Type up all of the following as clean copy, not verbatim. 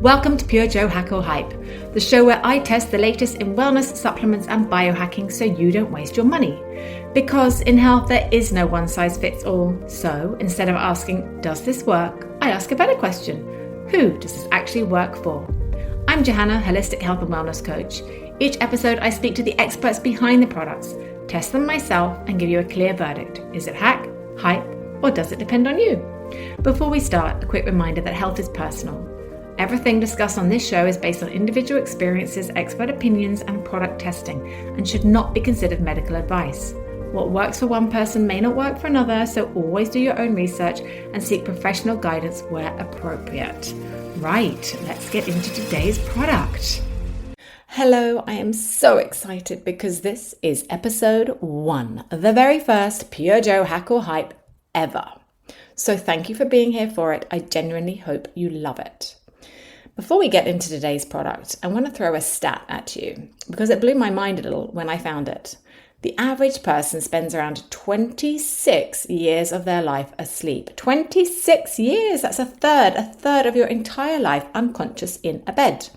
Welcome to PureJo Hack or Hype, the show where I test the latest in wellness, supplements and biohacking so you don't waste your money. Because in health there is no one size fits all, so instead of asking, does this work? I ask a better question. Who does this actually work for? I'm Johanna, holistic health and wellness coach. Each episode I speak to the experts behind the products, test them myself and give you a clear verdict. Is it hack, hype, or does it depend on you? Before we start, a quick reminder that health is personal. Everything discussed on this show is based on individual experiences, expert opinions, and product testing, and should not be considered medical advice. What works for one person may not work for another, so always do your own research and seek professional guidance where appropriate. Right, let's get into today's product. Hello, I am so excited because this is episode 1, the very first PureJo Hack or Hype ever. So thank you for being here for it. I genuinely hope you love it. Before we get into today's product, I want to throw a stat at you because it blew my mind a little when I found it. The average person spends around 26 years of their life asleep. 26 years! That's a third of your entire life unconscious in a bed.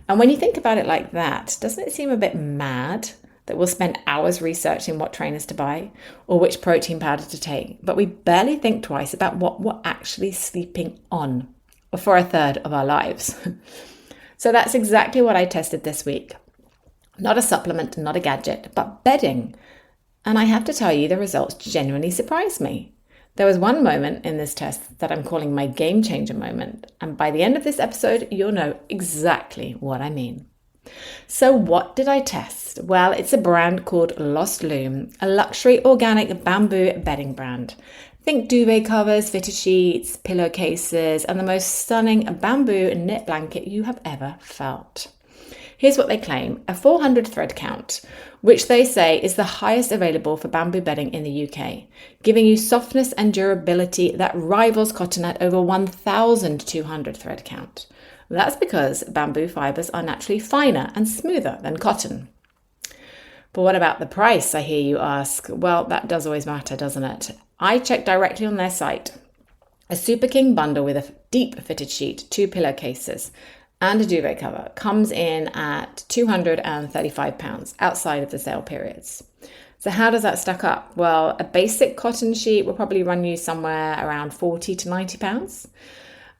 And when you think about it like that, doesn't it seem a bit mad that we'll spend hours researching what trainers to buy or which protein powder to take, but we barely think twice about what we're actually sleeping on for a third of our lives? So that's exactly what I tested this week. Not a supplement, not a gadget, but bedding. And I have to tell you, the results genuinely surprised me. There was one moment in this test that I'm calling my game changer moment. And by the end of this episode, you'll know exactly what I mean. So what did I test? Well, it's a brand called Lost Loom, a luxury organic bamboo bedding brand. Think duvet covers, fitted sheets, pillowcases, and the most stunning bamboo knit blanket you have ever felt. Here's what they claim, a 400 thread count, which they say is the highest available for bamboo bedding in the UK, giving you softness and durability that rivals cotton at over 1,200 thread count. That's because bamboo fibers are naturally finer and smoother than cotton. But what about the price, I hear you ask? Well, that does always matter, doesn't it? I checked directly on their site. A Super King bundle with a deep fitted sheet, 2 pillowcases, and a duvet cover comes in at £235 outside of the sale periods. So how does that stack up? Well, a basic cotton sheet will probably run you somewhere around £40 to £90,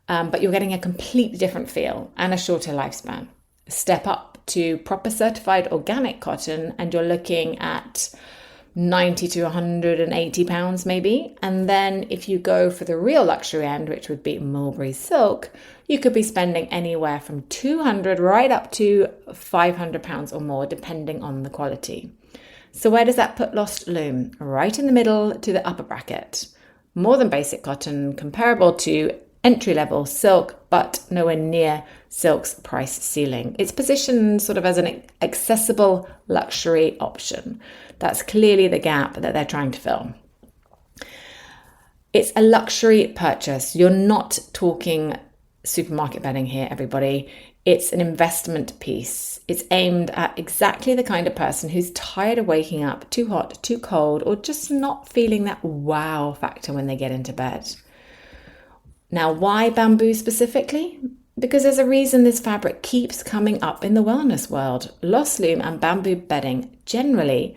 but you're getting a completely different feel and a shorter lifespan. Step up to proper certified organic cotton and you're looking at £90 to £180 maybe. And then if you go for the real luxury end, which would be mulberry silk, you could be spending anywhere from £200 right up to £500 or more, depending on the quality. So where does that put Lost Loom? Right in the middle to the upper bracket. More than basic cotton, comparable to entry-level silk, but nowhere near silk's price ceiling. It's positioned sort of as an accessible luxury option. That's clearly the gap that they're trying to fill. It's a luxury purchase. You're not talking supermarket bedding here, everybody. It's an investment piece. It's aimed at exactly the kind of person who's tired of waking up too hot, too cold, or just not feeling that wow factor when they get into bed. Now, why bamboo specifically? Because there's a reason this fabric keeps coming up in the wellness world. Lost Loom and bamboo bedding, generally,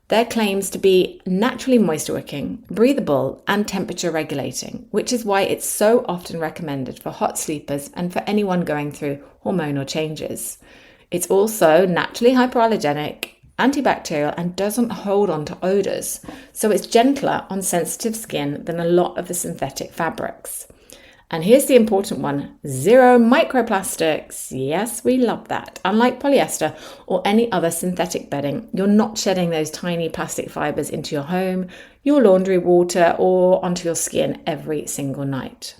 their claims to be naturally moisture wicking, breathable, and temperature regulating, which is why it's so often recommended for hot sleepers and for anyone going through hormonal changes. It's also naturally hypoallergenic, antibacterial, and doesn't hold on to odors, so it's gentler on sensitive skin than a lot of the synthetic fabrics. And here's the important one, 0 microplastics. Yes, we love that. Unlike polyester or any other synthetic bedding, you're not shedding those tiny plastic fibers into your home, your laundry water, or onto your skin every single night.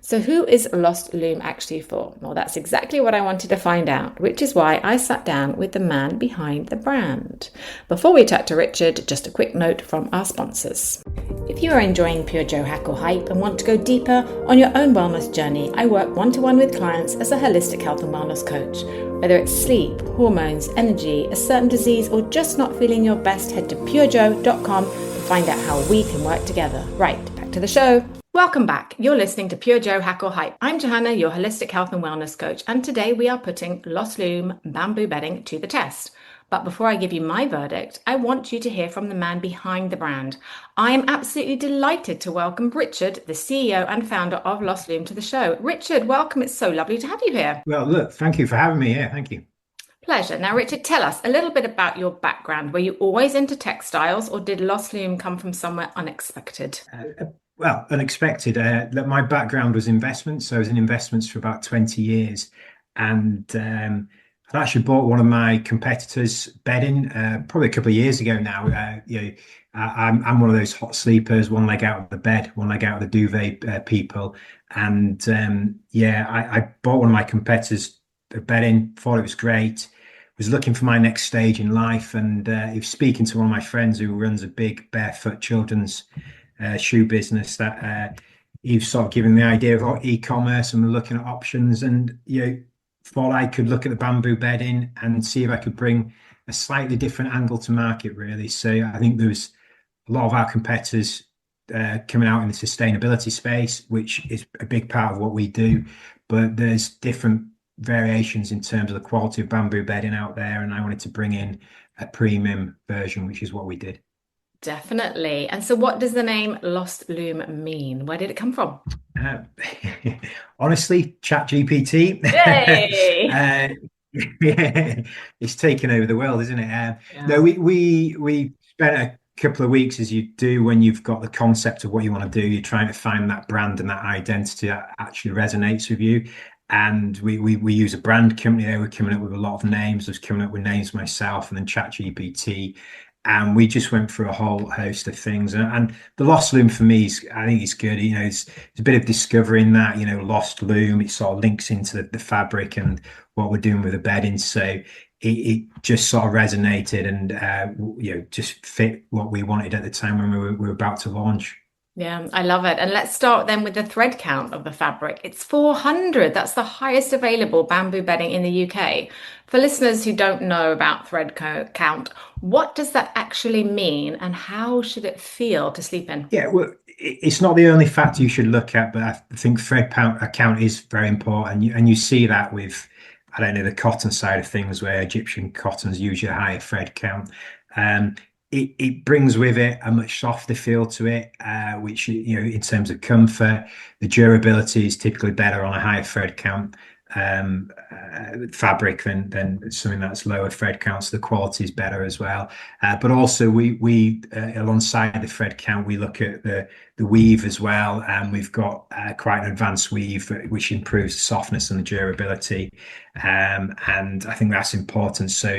So who is Lost Loom actually for? Well, that's exactly what I wanted to find out, which is why I sat down with the man behind the brand. Before we chat to Richard, just a quick note from our sponsors. If you are enjoying PureJo Hack or Hype and want to go deeper on your own wellness journey, I work one-to-one with clients as a holistic health and wellness coach. Whether it's sleep, hormones, energy, a certain disease, or just not feeling your best, head to purejo.com to find out how we can work together. Right, back to the show. Welcome back. You're listening to PureJo Hack or Hype. I'm Johanna, your holistic health and wellness coach, and today we are putting Lost Loom bamboo bedding to the test. But before I give you my verdict, I want you to hear from the man behind the brand. I am absolutely delighted to welcome Richard, the CEO and founder of Lost Loom, to the show. Richard, welcome. It's so lovely to have you here. Well, look, thank you for having me here. Thank you. Pleasure. Now, Richard, tell us a little bit about your background. Were you always into textiles, or did Lost Loom come from somewhere unexpected? Well, unexpected. Look, my background was investments. So I was in investments for about 20 years. And I'd actually bought one of my competitors' bedding probably a couple of years ago now. I'm one of those hot sleepers, one leg out of the bed, one leg out of the duvet people. And I bought one of my competitors' bedding, thought it was great. Was looking for my next stage in life, and he was speaking to one of my friends who runs a big barefoot children's shoe business that you've sort of given the idea of e-commerce and looking at options, and thought I could look at the bamboo bedding and see if I could bring a slightly different angle to market, really. So I think there was a lot of our competitors coming out in the sustainability space, which is a big part of what we do, but there's different variations in terms of the quality of bamboo bedding out there, and I wanted to bring in a premium version, which is what we did. Definitely. And so, what does the name Lost Loom mean? Where did it come from? Uh, Honestly, ChatGPT. Yay! uh, yeah, it's taken over the world, isn't it? No, Yeah. we spent a couple of weeks, as you do when you've got the concept of what you want to do. You're trying to find that brand and that identity that actually resonates with you. And we use a brand company there. We're coming up with a lot of names. I was coming up with names myself, and then ChatGPT. And we just went through a whole host of things. And the Lost Loom for me is, I think it's good. It's a bit of discovering that, Lost Loom. It sort of links into the fabric and what we're doing with the bedding. So it just sort of resonated and, just fit what we wanted at the time when we were about to launch. Yeah, I love it. And let's start then with the thread count of the fabric. It's 400. That's the highest available bamboo bedding in the UK. For listeners who don't know about count, what does that actually mean and how should it feel to sleep in? Yeah, well, it's not the only factor you should look at, but I think thread count is very important, and you see that with, I don't know, the cotton side of things, where Egyptian cottons usually a higher thread count. Um, it brings with it a much softer feel to it, which in terms of comfort, the durability is typically better on a higher thread count fabric than something that's lower thread count. So the quality is better as well. But also we alongside the thread count, we look at the weave as well, and we've got quite an advanced weave which improves the softness and the durability. And I think that's important. So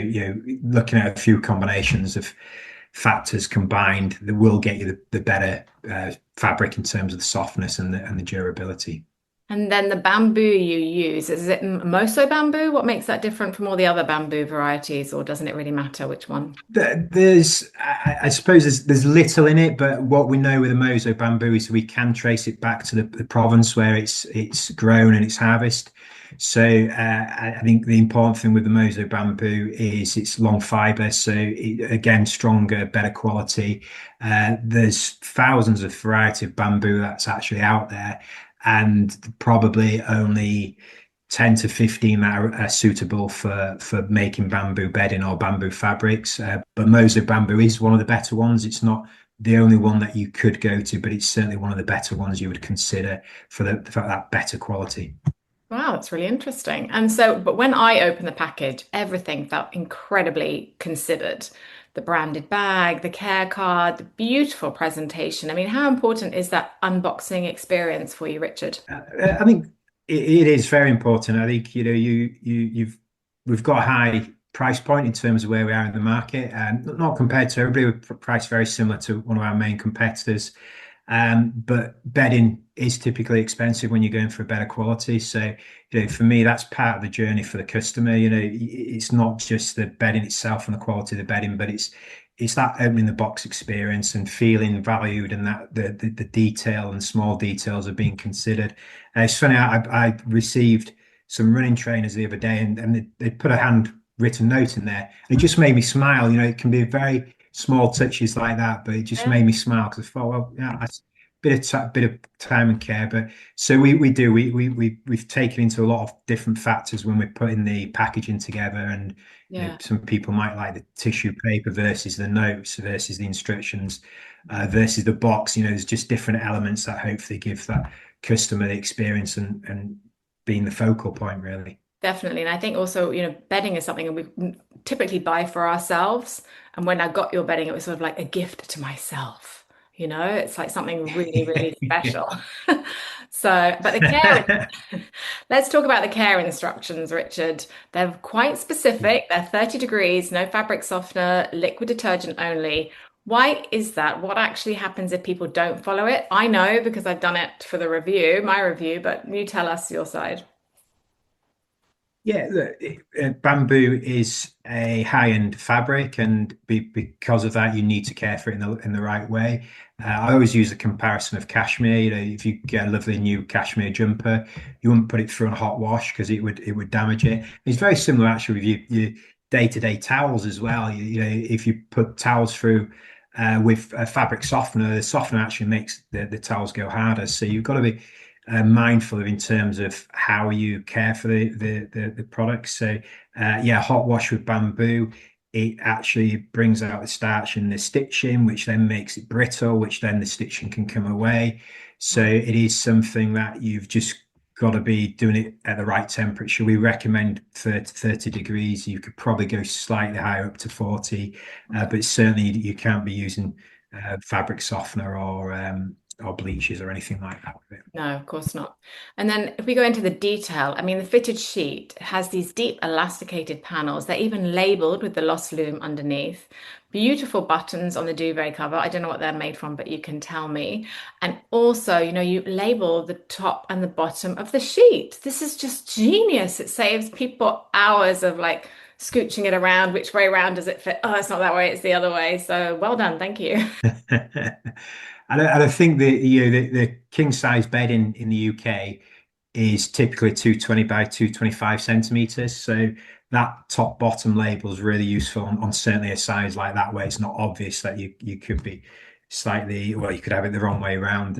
looking at a few combinations of factors combined that will get you the better fabric in terms of the softness and the durability. And then the bamboo you use, is it Moso bamboo? What makes that different from all the other bamboo varieties, or doesn't it really matter which one? I suppose there's little in it, but what we know with the Moso bamboo is we can trace it back to the province where it's grown and it's harvested. So I think the important thing with the Moso bamboo is it's long fiber, so again, stronger, better quality. There's thousands of variety of bamboo that's actually out there, and probably only 10 to 15 that are suitable for making bamboo bedding or bamboo fabrics. But Moso bamboo is one of the better ones. It's not the only one that you could go to, but it's certainly one of the better ones you would consider for that better quality. Wow, that's really interesting. And so, but when I opened the package, everything felt incredibly considered. The branded bag, the care card, the beautiful presentation. I mean, how important is that unboxing experience for you, Richard? I think it is very important. I think we've got a high price point in terms of where we are in the market, and not compared to everybody. We're priced very similar to one of our main competitors. But bedding is typically expensive when you're going for a better quality. So, for me, that's part of the journey for the customer. It's not just the bedding itself and the quality of the bedding, but it's that opening the box experience and feeling valued, and that the detail and small details are being considered. It's funny, I received some running trainers the other day, and they put a handwritten note in there. And it just made me smile. It can be very small touches like that, but it just made me smile because I thought, well, yeah, bit of time and care. But so we've taken into a lot of different factors when we're putting the packaging together. And Yeah. some people might like the tissue paper versus the notes versus the instructions versus the box. There's just different elements that hopefully give that customer the experience and being the focal point, really. Definitely. And I think also, bedding is something we typically buy for ourselves. And when I got your bedding, it was sort of like a gift to myself. It's like something really, really special. So, but the care, let's talk about the care instructions, Richard. They're quite specific. They're 30 degrees, no fabric softener, liquid detergent only. Why is that? What actually happens if people don't follow it? I know because I've done it for the review, my review, but you tell us your side. Yeah, look, bamboo is a high-end fabric, and because of that, you need to care for it in the right way. I always use a comparison of cashmere. If you get a lovely new cashmere jumper, you wouldn't put it through a hot wash because it would damage it. It's very similar actually with your day-to-day towels as well. If you put towels through with a fabric softener, the softener actually makes the towels go harder. So you've got to be mindful of in terms of how you care for the products. So yeah, hot wash with bamboo, it actually brings out the starch in the stitching, which then makes it brittle, which then the stitching can come away. So it is something that you've just got to be doing it at the right temperature. We recommend 30 degrees. You could probably go slightly higher up to 40, but certainly you can't be using fabric softener or bleaches or anything like that with it. No, of course not. And then if we go into the detail, I mean, the fitted sheet has these deep elasticated panels. They're even labeled with the Lost Loom underneath. Beautiful buttons on the duvet cover. I don't know what they're made from, but you can tell me. And also, you label the top and the bottom of the sheet. This is just genius. It saves people hours of like scooching it around. Which way around does it fit? Oh, it's not that way, it's the other way. So well done. Thank you. I think the king size bed in the UK is typically 220 by 225 centimeters. So that top bottom label is really useful on certainly a size like that, where it's not obvious that you could be slightly, well, you could have it the wrong way around.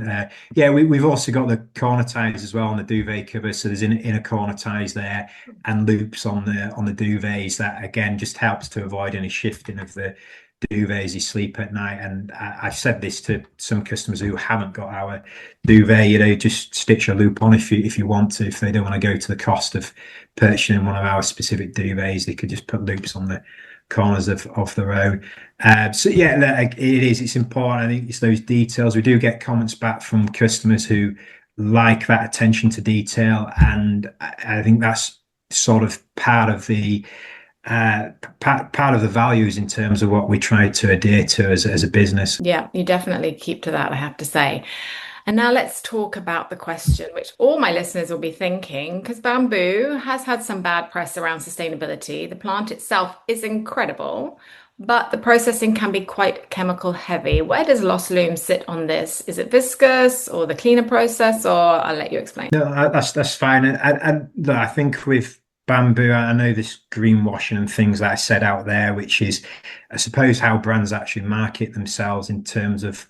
Yeah, we've also got the corner ties as well on the duvet cover. So there's inner corner ties there and loops on the duvets that again just helps to avoid any shifting of the duvet as you sleep at night. And I've said this to some customers who haven't got our duvet, just stitch a loop on if you want to. If they don't want to go to the cost of purchasing one of our specific duvets, they could just put loops on the corners of their own. So yeah, it's important. I think it's those details. We do get comments back from customers who like that attention to detail, and I think that's sort of part of the values in terms of what we try to adhere to as a business. Yeah, you definitely keep to that, I have to say. And now let's talk about the question, which all my listeners will be thinking, because bamboo has had some bad press around sustainability. The plant itself is incredible, but the processing can be quite chemical heavy. Where does Lost Loom sit on this? Is it viscose or the cleaner process, or I'll let you explain. No, that's fine. And look, I think with bamboo, I know this greenwashing and things that I said out there, which is, I suppose, how brands actually market themselves in terms of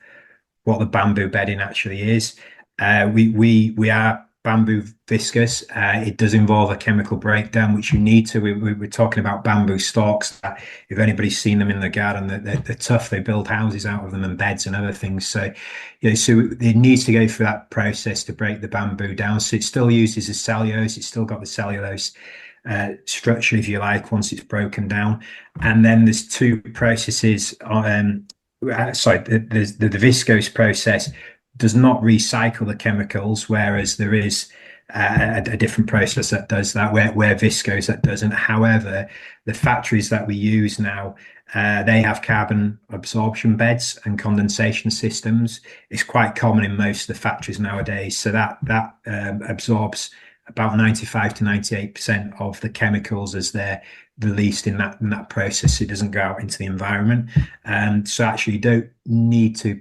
what the bamboo bedding actually is. We are bamboo viscose. It does involve a chemical breakdown, which you need to. We're talking about bamboo stalks. If anybody's seen them in the garden, they're tough. They build houses out of them and beds and other things. So, so it needs to go through that process to break the bamboo down. So it still uses the cellulose. It's still got the cellulose structure, if you like, once it's broken down. And then there's two processes. There's the viscose process does not recycle the chemicals, whereas there is a different process that does that, where viscose that doesn't. However, the factories that we use now, they have carbon absorption beds and condensation systems. It's quite common in most of the factories nowadays. So that absorbs about 95 to 98% of the chemicals as they're released in that process. It doesn't go out into the environment. So actually you don't need to,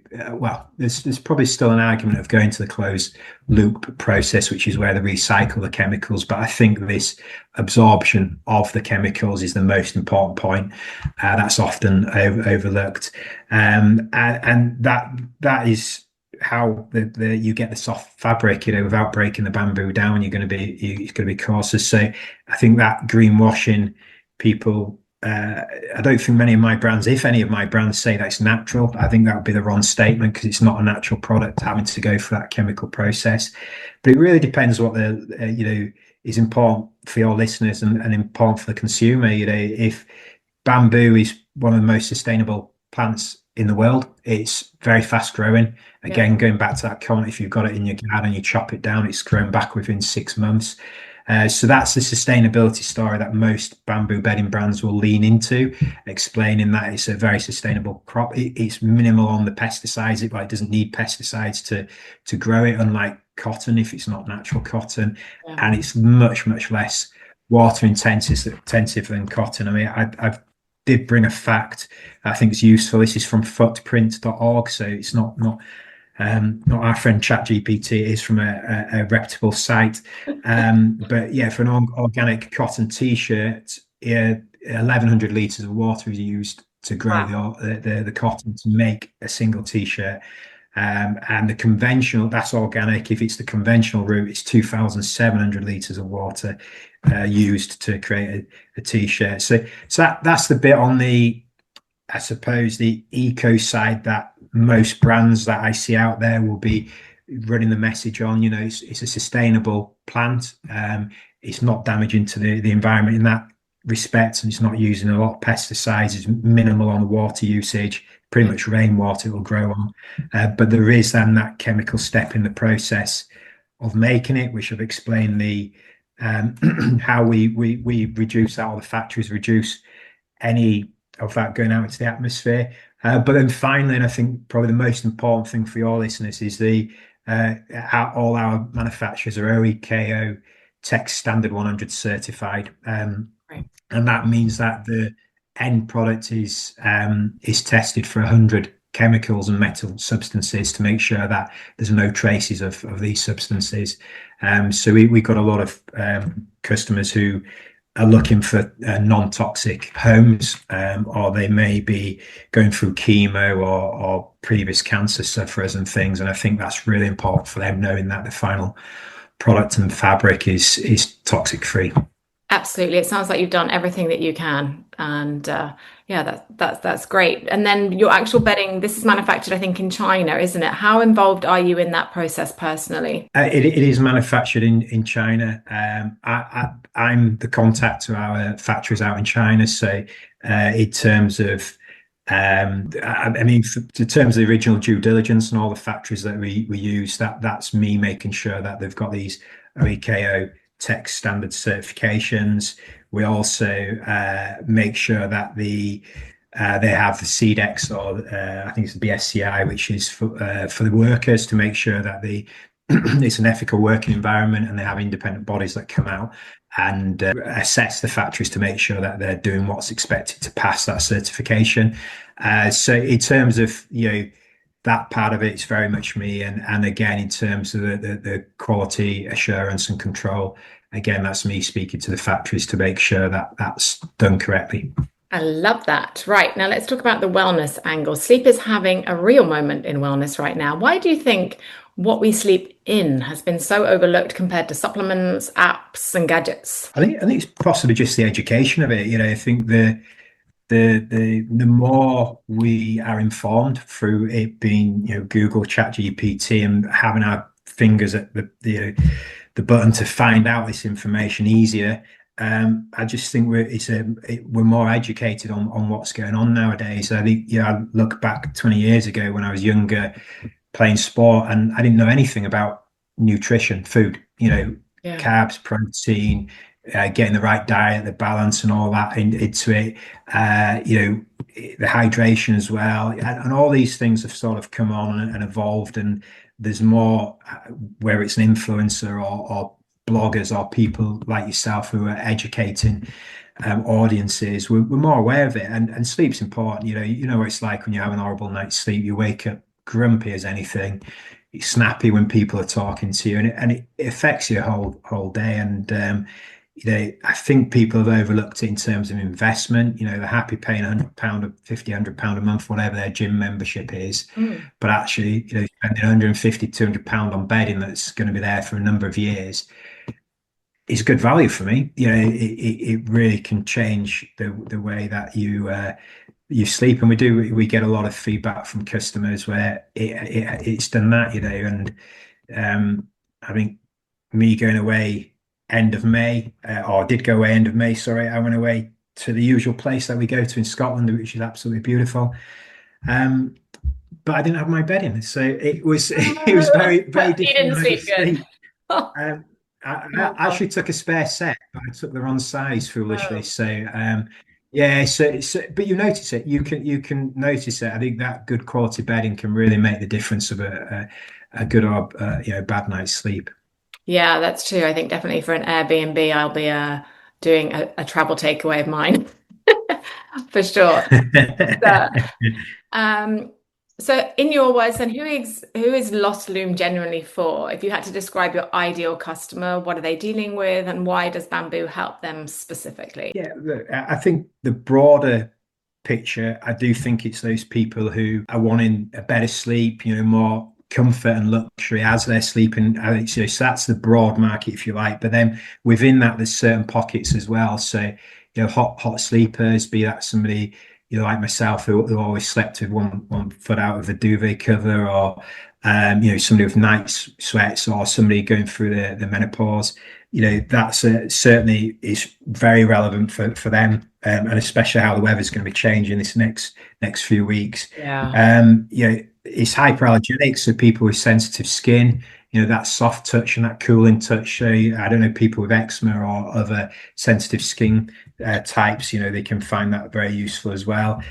there's probably still an argument of going to the closed loop process, which is where they recycle the chemicals. But I think this absorption of the chemicals is the most important point. That's often overlooked. And that is how the you get the soft fabric, without breaking the bamboo down, it's going to be coarser. So I think that greenwashing people. I don't think many of my brands, if any of my brands, say that it's natural. I think that would be the wrong statement because it's not a natural product having to go through that chemical process. But it really depends what is important for your listeners and important for the consumer. If bamboo is one of the most sustainable plants in the world, it's very fast growing. Again, going back to that comment, if you've got it in your garden, you chop it down, it's grown back within 6 months. So that's the sustainability story that most bamboo bedding brands will lean into, explaining that it's a very sustainable crop. It's minimal on the pesticides. It doesn't need pesticides to grow it, unlike cotton if it's not natural cotton, and it's much less water intensive than cotton. I mean, I've did bring a fact I think is useful. This is from footprint.org, so it's not our friend ChatGPT. It is from a reputable site. But yeah, for an organic cotton t-shirt, 1,100 litres of water is used to grow the cotton to make a single t-shirt. And the conventional, that's organic. If it's the conventional route, it's 2,700 litres of water used to create a t-shirt. So that's the bit on the, I suppose, the eco side that most brands that I see out there will be running the message on. It's a sustainable plant. It's not damaging to the environment in that respect, and it's not using a lot of pesticides. It's minimal on the water usage, pretty much rainwater it will grow on. But there is then that chemical step in the process of making it, which I've explained how we reduce that, or the factories reduce any of that going out into the atmosphere. But then finally, and I think probably the most important thing for your listeners is all our manufacturers are OEKO Tech Standard 100 certified. And that means that the end product is tested for 100 chemicals and metal substances to make sure that there's no traces of these substances. So we've got a lot of customers who are looking for non-toxic homes, or they may be going through chemo or previous cancer sufferers and things. And I think that's really important for them, knowing that the final product and fabric is toxic free. Absolutely. It sounds like you've done everything that you can. And that's great. And then your actual bedding, this is manufactured, I think, in China, isn't it? How involved are you in that process personally? It is manufactured in China. I'm the contact to our factories out in China. So in terms of, in terms of the original due diligence and all the factories that we use, that's me making sure that they've got these OEKO Tech Standard certifications. We also make sure that they have the CDEX, or I think it's the BSCI, which is for the workers, to make sure that it's an ethical working environment, and they have independent bodies that come out and assess the factories to make sure that they're doing what's expected to pass that certification. So in terms of that part of it's very much me, and again, in terms of the quality assurance and control, again, that's me speaking to the factories to make sure that that's done correctly. I love that. Right, now let's talk about the wellness angle. Sleep is having a real moment in wellness right now. Why do you think what we sleep in has been so overlooked compared to supplements, apps, and gadgets? I think it's possibly just the education of it. I think the more we are informed through it being Google, ChatGPT, and having our fingers at the button to find out this information easier, I just think we're more educated on what's going on nowadays. I think I look back 20 years ago when I was younger, playing sport, and I didn't know anything about nutrition, food, carbs, protein, getting the right diet, the balance, and all that into it. The hydration as well, and all these things have sort of come on and evolved, and there's more where it's an influencer or bloggers or people like yourself who are educating audiences. We're more aware of it, and sleep's important. You know what it's like when you have an horrible night's sleep. You wake up grumpy as anything. It's snappy when people are talking to you, and it affects your whole day. And I think people have overlooked it in terms of investment. They're happy paying £100 or 50, £100 a month, whatever their gym membership is. Mm. But actually, spending 150, £200 on bedding that's going to be there for a number of years is good value for me. It really can change the way that you sleep. And we get a lot of feedback from customers where it's done that, and I think me going away end of May, or did go away end of May, sorry, I went away to the usual place that we go to in Scotland, which is absolutely beautiful. Um, but I didn't have my bed in, so it was very, very You didn't different night of sleep good. sleep. Um, I Oh, actually took a spare set, but I took the wrong size foolishly. no. So yeah, but you notice it. You can notice it. I think that good quality bedding can really make the difference of a good or bad night's sleep. Yeah, that's true. I think definitely for an Airbnb, I'll be doing a travel takeaway of mine for sure. So, um, so in your words, then who is Lost Loom genuinely for? If you had to describe your ideal customer, what are they dealing with, and why does bamboo help them specifically? Yeah, look, I think the broader picture, I do think it's those people who are wanting a better sleep, more comfort and luxury as they're sleeping. I think so that's the broad market, if you like. But then within that, there's certain pockets as well. So, hot sleepers, be that somebody, like myself, who always slept with one foot out of the duvet cover, or somebody with night sweats, or somebody going through the menopause. That's certainly is very relevant for them, and especially how the weather's going to be changing this next few weeks. Yeah. It's hyperallergenic, so people with sensitive skin, that soft touch and that cooling touch. So I don't know, people with eczema or other sensitive skin types, they can find that very useful as well.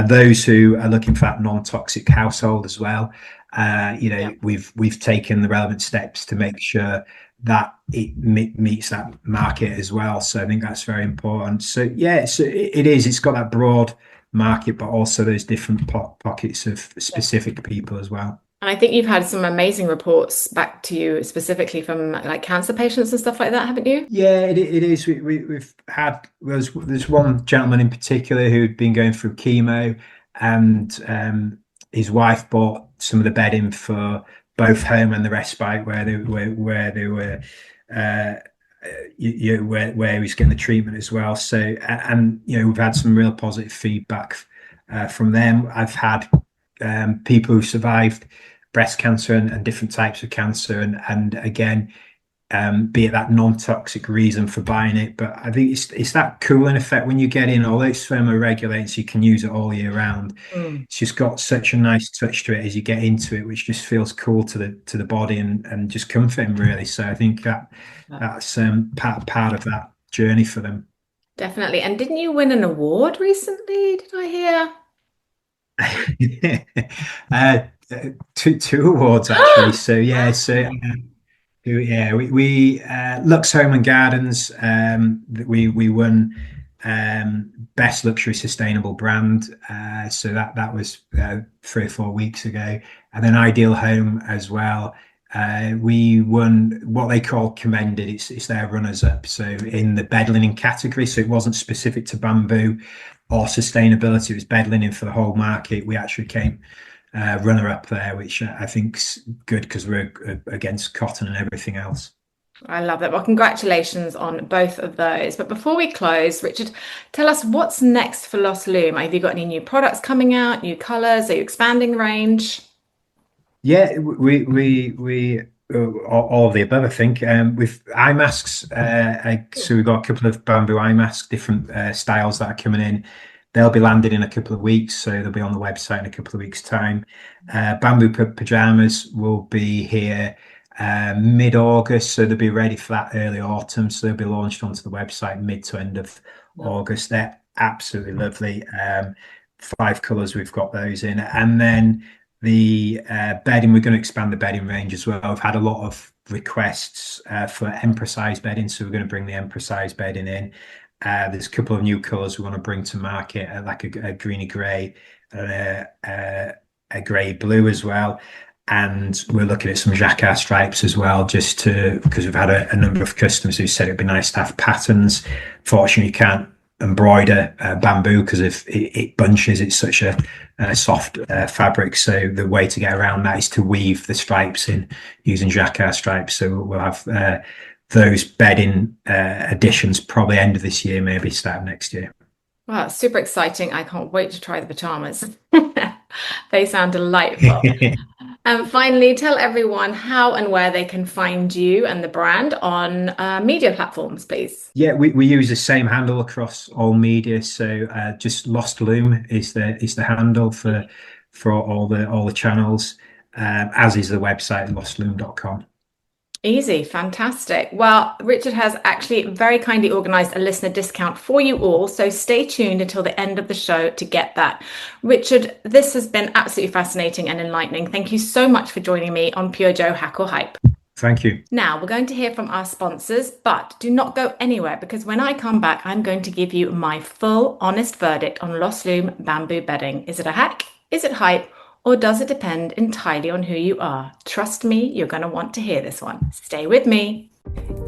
Those who are looking for that non-toxic household as well. Yeah. We've taken the relevant steps to make sure that it meets that market as well. So I think that's very important. So yeah, so it is. It's got that broad market, but also those different pockets of specific people as well. And I think you've had some amazing reports back to you specifically from like cancer patients and stuff like that, haven't you? Yeah, it is. We've had there's one gentleman in particular who'd been going through chemo, and his wife bought some of the bedding for both home and the respite where they were uh, where he was getting the treatment as well. So and we've had some real positive feedback from them. I've had people who survived breast cancer and different types of cancer, and again, be it that non-toxic reason for buying it. But I think it's that cooling effect when you get in, although it's thermoregulating, so you can use it all year round. Mm. It's just got such a nice touch to it as you get into it, which just feels cool to the body and just comforting really. So I think that's part of that journey for them. Definitely. And didn't you win an award recently? Did I hear? uh, two awards actually. So yeah, yeah, we Lux Home and Gardens. We won best luxury sustainable brand. So that was 3 or 4 weeks ago, and then Ideal Home as well. We won what they call commended. It's their runners up. So in the bed linen category, so it wasn't specific to bamboo or sustainability. It was bed linen for the whole market. We actually came runner up there, which I think's good because we're against cotton and everything else. I love that. Well, congratulations on both of those. But before we close, Richard, tell us what's next for Lost Loom. Have you got any new products coming out, new colors? Are you expanding the range? Yeah, we all of the above, I think. With eye masks, so we've got a couple of bamboo eye masks, different styles that are coming in. They'll be landed in a couple of weeks, so they'll be on the website in a couple of weeks' time. Bamboo pajamas will be here mid-August, so they'll be ready for that early autumn. So they'll be launched onto the website mid to end of August. They're absolutely lovely. 5 colours we've got those in, and then the bedding, we're going to expand the bedding range as well. I've had a lot of requests for emperor size bedding, so we're going to bring the emperor size bedding in. There's a couple of new colours we want to bring to market, like a greeny grey and a grey blue as well. And we're looking at some jacquard stripes as well, because we've had a number of customers who said it'd be nice to have patterns. Fortunately, you can't embroider bamboo because if it bunches, it's such a soft fabric. So the way to get around that is to weave the stripes in using jacquard stripes. So we'll have those bedding additions probably end of this year, maybe start of next year. Wow, super exciting. I can't wait to try the pajamas. They sound delightful. And finally, tell everyone how and where they can find you and the brand on media platforms, please. Yeah, we use the same handle across all media. So just Lost Loom is the handle for all the channels, as is the website lostloom.com. Easy, fantastic. Well, Richard has actually very kindly organized a listener discount for you all, so stay tuned until the end of the show to get that. Richard, this has been absolutely fascinating and enlightening. Thank you so much for joining me on PureJo Hack or Hype. Thank you. Now, we're going to hear from our sponsors, but do not go anywhere because when I come back, I'm going to give you my full, honest verdict on Lost Loom bamboo bedding. Is it a hack? Is it hype? Or does it depend entirely on who you are? Trust me, you're going to want to hear this one. Stay with me.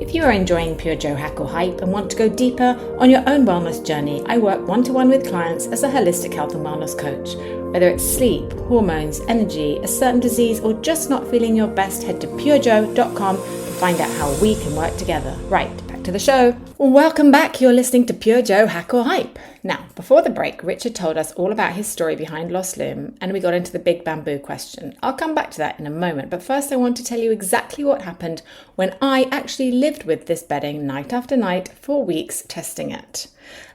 If you are enjoying PureJo Hack or Hype and want to go deeper on your own wellness journey, I work one-to-one with clients as a holistic health and wellness coach. Whether it's sleep, hormones, energy, a certain disease, or just not feeling your best, head to purejo.com to find out how we can work together. Right, back to the show. Welcome back. You're listening to PureJo Hack or Hype. Now, before the break, Richard told us all about his story behind Lost Loom, and we got into the big bamboo question. I'll come back to that in a moment, but first I want to tell you exactly what happened when I actually lived with this bedding night after night for weeks testing it.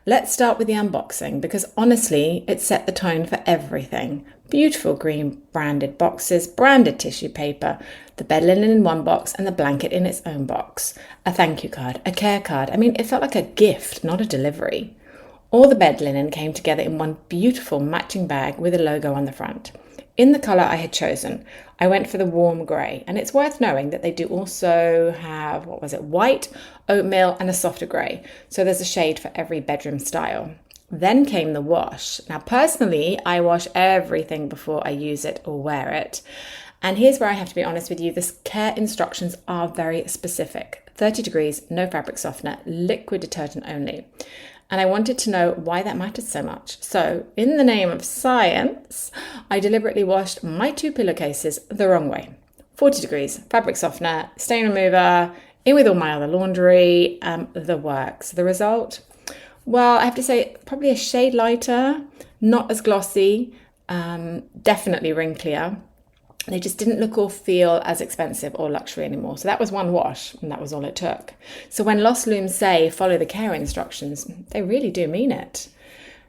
Let's start with the unboxing, because honestly, it set the tone for everything. Beautiful green branded boxes, branded tissue paper, the bed linen in one box and the blanket in its own box, a thank you card, a care card. I mean, it felt like a gift, not a delivery. All the bed linen came together in one beautiful matching bag with a logo on the front. In the colour I had chosen, I went for the warm grey, and it's worth knowing that they do also have, white, oatmeal and a softer grey. So there's a shade for every bedroom style. Then came the wash. Now personally, I wash everything before I use it or wear it. And here's where I have to be honest with you, the care instructions are very specific. 30 degrees, no fabric softener, liquid detergent only. And I wanted to know why that mattered so much. So, in the name of science, I deliberately washed my 2 pillowcases the wrong way. 40 degrees, fabric softener, stain remover, in with all my other laundry, the works. The result? Well, I have to say, probably a shade lighter, not as glossy, definitely wrinklier. They just didn't look or feel as expensive or luxury anymore. So that was one wash, and that was all it took. So when Lost Loom say follow the care instructions, they really do mean it.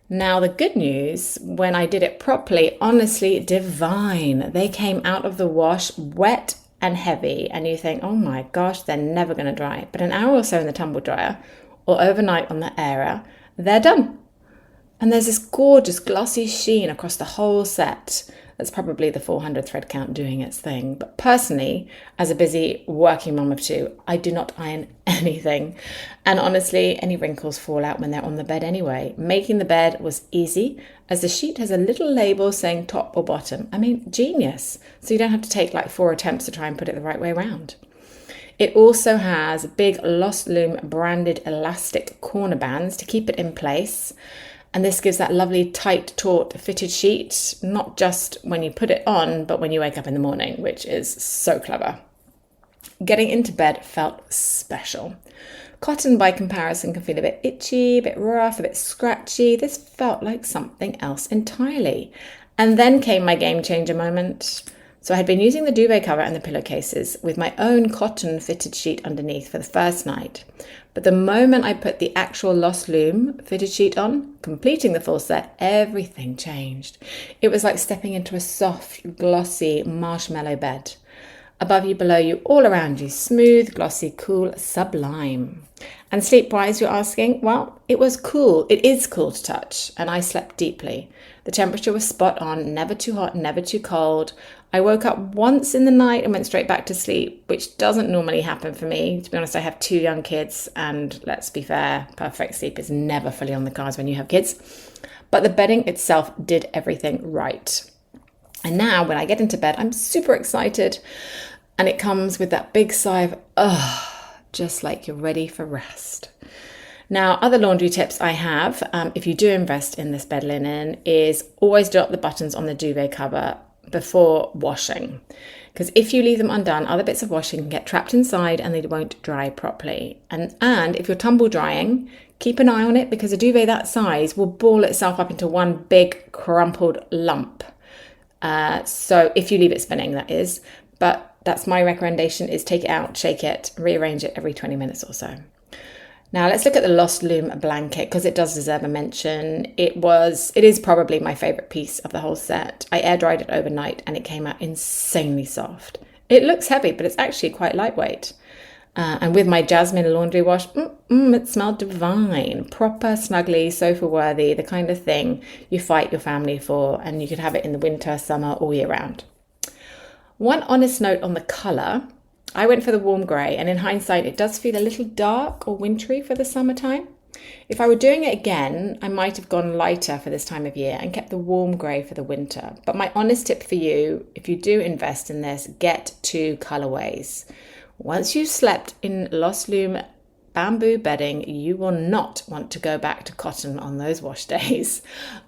Now, the good news, when I did it properly, honestly, divine. They came out of the wash wet and heavy, and you think, oh my gosh, they're never going to dry. But an hour or so in the tumble dryer or overnight on the airer, they're done. And there's this gorgeous glossy sheen across the whole set. That's probably the 400 thread count doing its thing. But personally, as a busy working mum of 2, I do not iron anything. And honestly, any wrinkles fall out when they're on the bed anyway. Making the bed was easy, as the sheet has a little label saying top or bottom. I mean, genius. So you don't have to take like 4 attempts to try and put it the right way around. It also has big Lost Loom branded elastic corner bands to keep it in place. And this gives that lovely tight, taut fitted sheet, not just when you put it on, but when you wake up in the morning, which is so clever. Getting into bed felt special. Cotton by comparison can feel a bit itchy, a bit rough, a bit scratchy. This felt like something else entirely. And then came my game changer moment. So I had been using the duvet cover and the pillowcases with my own cotton fitted sheet underneath for the first night. But the moment I put the actual Lost Loom fitted sheet on, completing the full set, everything changed. It was like stepping into a soft, glossy marshmallow bed. Above you, below you, all around you, smooth, glossy, cool, sublime. And sleep-wise, you're asking? Well, it was cool. It is cool to touch, and I slept deeply. The temperature was spot on, never too hot, never too cold. I woke up once in the night and went straight back to sleep, which doesn't normally happen for me. To be honest, I have 2 young kids, and let's be fair, perfect sleep is never fully on the cards when you have kids. But the bedding itself did everything right. And now when I get into bed, I'm super excited, and it comes with that big sigh of, just like you're ready for rest. Now, other laundry tips I have, if you do invest in this bed linen, is always drop the buttons on the duvet cover before washing. Because if you leave them undone, other bits of washing can get trapped inside and they won't dry properly. And if you're tumble drying, keep an eye on it, because a duvet that size will ball itself up into one big crumpled lump. So if you leave it spinning, that is. But that's my recommendation, is take it out, shake it, rearrange it every 20 minutes or so. Now let's look at the Lost Loom blanket, because it does deserve a mention. It is probably my favourite piece of the whole set. I air dried it overnight and it came out insanely soft. It looks heavy, but it's actually quite lightweight. And with my jasmine laundry wash, it smelled divine. Proper, snuggly, sofa worthy, the kind of thing you fight your family for, and you could have it in the winter, summer, all year round. One honest note on the colour. I went for the warm grey, and in hindsight, it does feel a little dark or wintry for the summertime. If I were doing it again, I might have gone lighter for this time of year and kept the warm grey for the winter. But my honest tip for you, if you do invest in this, get 2 colourways. Once you've slept in Lost Loom bamboo bedding, you will not want to go back to cotton on those wash days.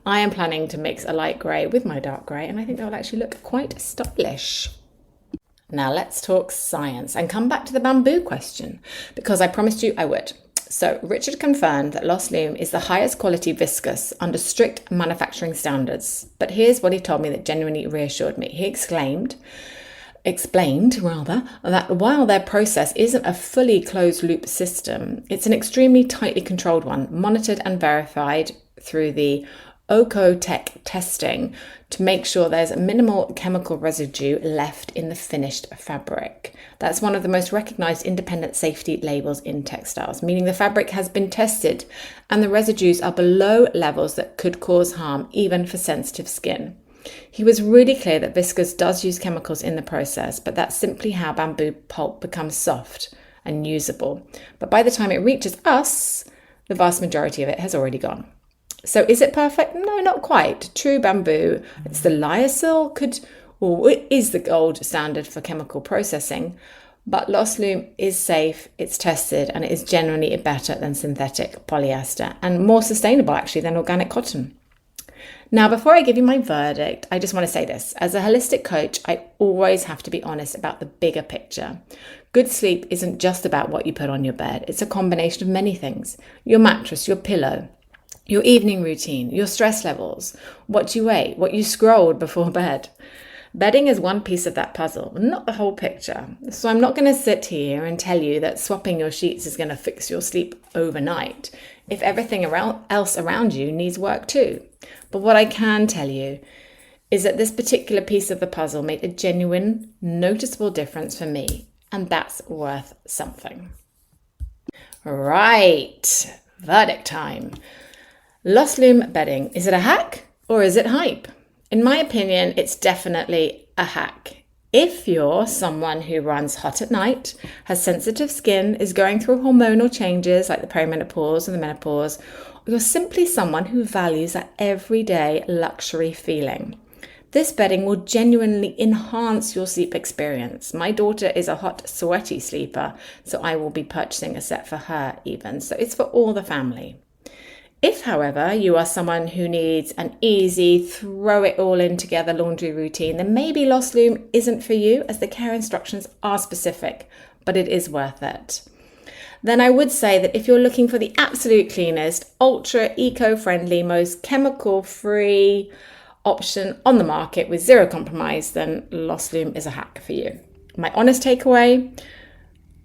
I am planning to mix a light grey with my dark grey, and I think that will actually look quite stylish. Now let's talk science and come back to the bamboo question, because I promised you I would. So Richard confirmed that Lost Loom is the highest quality viscose under strict manufacturing standards. But here's what he told me that genuinely reassured me. He explained that while their process isn't a fully closed loop system, it's an extremely tightly controlled one, monitored and verified through the Ocotec testing to make sure there's a minimal chemical residue left in the finished fabric. That's one of the most recognized independent safety labels in textiles, meaning the fabric has been tested and the residues are below levels that could cause harm, even for sensitive skin. He was really clear that viscose does use chemicals in the process, but that's simply how bamboo pulp becomes soft and usable. But by the time it reaches us, the vast majority of it has already gone. So is it perfect? No, not quite. True bamboo, it's the lyocell, it is the gold standard for chemical processing, but Lost Loom is safe, it's tested, and it is generally better than synthetic polyester and more sustainable actually than organic cotton. Now, before I give you my verdict, I just want to say this. As a holistic coach, I always have to be honest about the bigger picture. Good sleep isn't just about what you put on your bed. It's a combination of many things. Your mattress, your pillow, your evening routine, your stress levels, what you ate, what you scrolled before bed. Bedding is one piece of that puzzle, not the whole picture. So I'm not going to sit here and tell you that swapping your sheets is going to fix your sleep overnight, if everything else around you needs work too. But what I can tell you is that this particular piece of the puzzle made a genuine, noticeable difference for me, and that's worth something. Right, verdict time. Lost Loom bedding, is it a hack or is it hype? In my opinion, it's definitely a hack. If you're someone who runs hot at night, has sensitive skin, is going through hormonal changes like the perimenopause and the menopause, or you're simply someone who values that everyday luxury feeling, this bedding will genuinely enhance your sleep experience. My daughter is a hot, sweaty sleeper, so I will be purchasing a set for her even. So it's for all the family. If, however, you are someone who needs an easy, throw it all in together laundry routine, then maybe Lost Loom isn't for you, as the care instructions are specific, but it is worth it. Then I would say that if you're looking for the absolute cleanest, ultra eco-friendly, most chemical-free option on the market with zero compromise, then Lost Loom is a hack for you. My honest takeaway: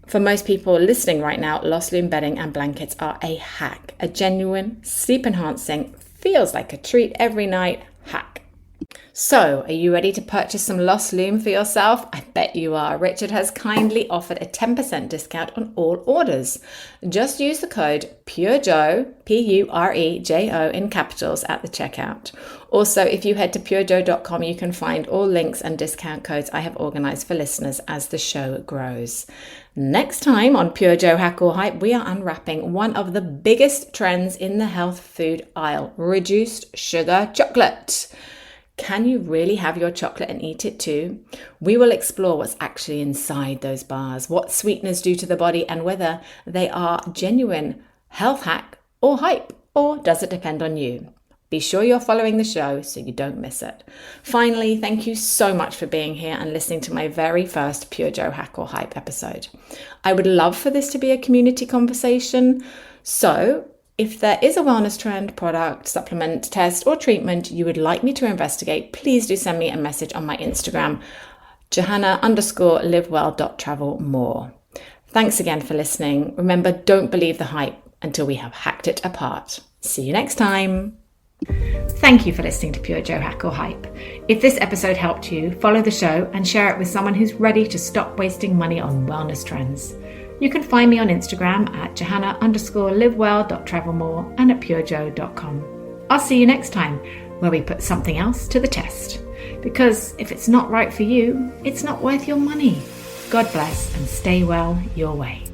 for most people listening right now, Lost Loom bedding and blankets are a hack, a genuine, sleep-enhancing, feels like a treat every night hack. So, are you ready to purchase some Lost Loom for yourself? I bet you are. Richard has kindly offered a 10% discount on all orders. Just use the code PureJo, PureJo in capitals at the checkout. Also, if you head to purejo.com, you can find all links and discount codes I have organized for listeners as the show grows. Next time on PureJo Hack or Hype, we are unwrapping one of the biggest trends in the health food aisle: reduced sugar chocolate. Can you really have your chocolate and eat it too? We will explore what's actually inside those bars, what sweeteners do to the body, and whether they are genuine health hack or hype, or does it depend on you? Be sure you're following the show so you don't miss it. Finally, thank you so much for being here and listening to my very first PureJo Hack or Hype episode. I would love for this to be a community conversation. So if there is a wellness trend, product, supplement, test, or treatment you would like me to investigate, please do send me a message on my Instagram, Johanna_livewell.travelmore. Thanks again for listening. Remember, don't believe the hype until we have hacked it apart. See you next time. Thank you for listening to PureJo Hack or Hype. If this episode helped you, follow the show and share it with someone who's ready to stop wasting money on wellness trends. You can find me on Instagram at Johanna_livewell.travelmore and at purejo.com. I'll see you next time, where we put something else to the test. Because if it's not right for you, it's not worth your money. God bless and stay well your way.